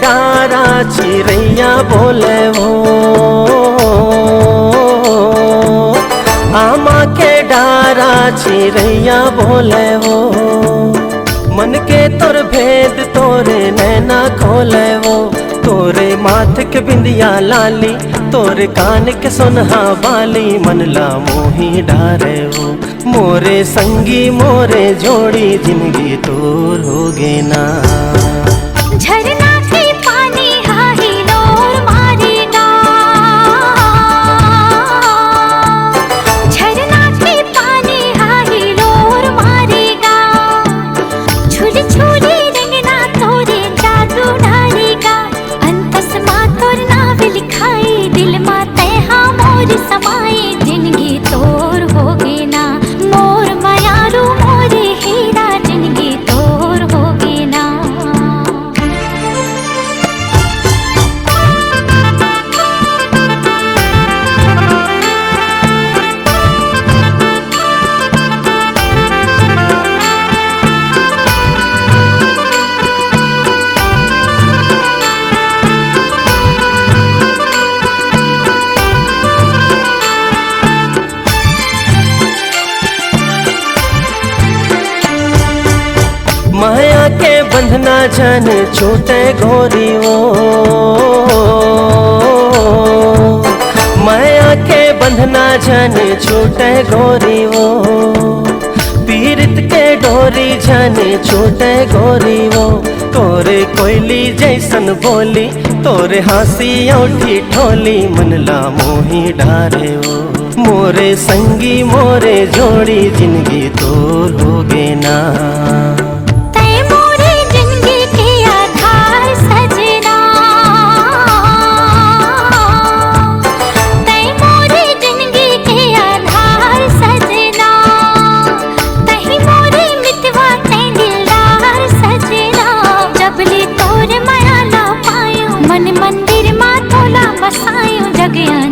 डारा चिड़ैया बोले वो, आमा के डारा चिड़ैया बोले वो, मन के तोर भेद तोरे नैना खोले वो, तोरे माथ के बिंदिया लाली, तोरे कान के सुनहा बाली, मन ला मोही डारे वो, मोरे संगी मोरे जोड़ी जिंदगी तोर होगे ना। झरना के पानी हाही लोर मारेगा, झरना के पानी हाही लोर मारेगा, झूली झूली रंगना तोरे जादू डालेगा, अंतस माँ तोर नाव लिखाई, दिल माँ तैहा मोर समाई, जिंदगी तोर होगे ना, मोर मयारू मोरे हीरा, जिंदगी तोर होगे ना। माया के बंधना जन छूटे गोरी वो, माया के बंधना जन छूटे गोरी वो, पीरित के डोरी जन छूटे गोरी वो, तोरे कोयली जैसन बोली, तोरे हंसी औठी ठोली, मन ला मोही डारे वो, मोरे संगी मोरे जोड़ी जिंदगी तोर होगे ना।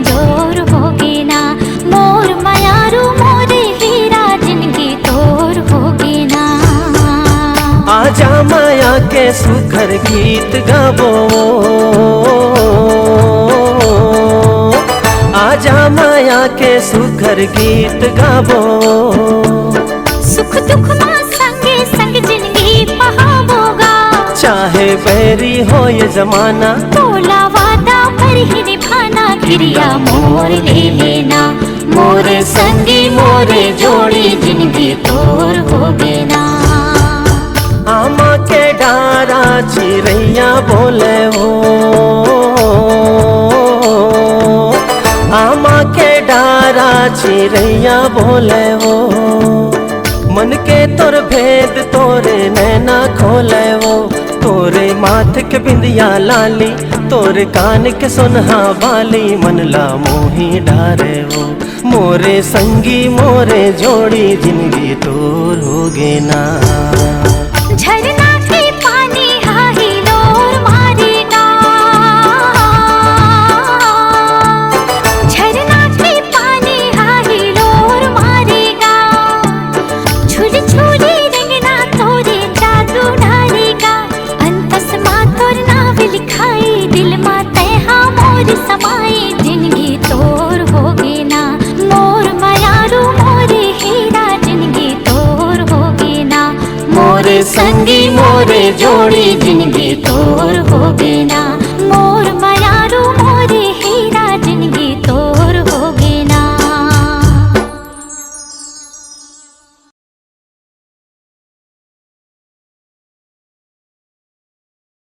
जोर होगे ना, मोर मयारू मोरे हीरा, जिंदगी तोर होगे ना। आजा माया के सुखर गीत गाबो, आजा माया के सुखर गीत गाबो, सुख दुख माँ संगे संग जिंदगी बहावोगा, चाहे बैरी हो ये जमाना, बोला वादा पर ही निभाना, क्रिया मोर ले लेना, मोरे संगी मोरे जोड़ी, जिंदगी तोर होगे ना। आमा के डारा चिड़ैया बोले वो, आमा के डारा चिड़ैया बोले वो, मन के तोर भेद तोरे नैना खोले वो, तोरे माथ के बिंदिया लाली, तोरे कान के सुनहा बाली, मन ला मोही डारे वो, मोरे संगी मोरे जोड़ी जिंदगी तोर होगे ना। झरना के पानी हाही लोर मारेगा, झरना के पानी हाही लोर मारेगा, झूली झूली रंगना तोरे जादू डालेगा, अंतस माँ तोर नाव लिखाई, दिल माँ तैहा मोर समाई, जिंदगी तोर होगे ना, मोर मयारू मोरे हीरा, जिंदगी तोर होगे ना, मोरे संगी मोरे जोड़ी, जिंदगी तोर होगे ना।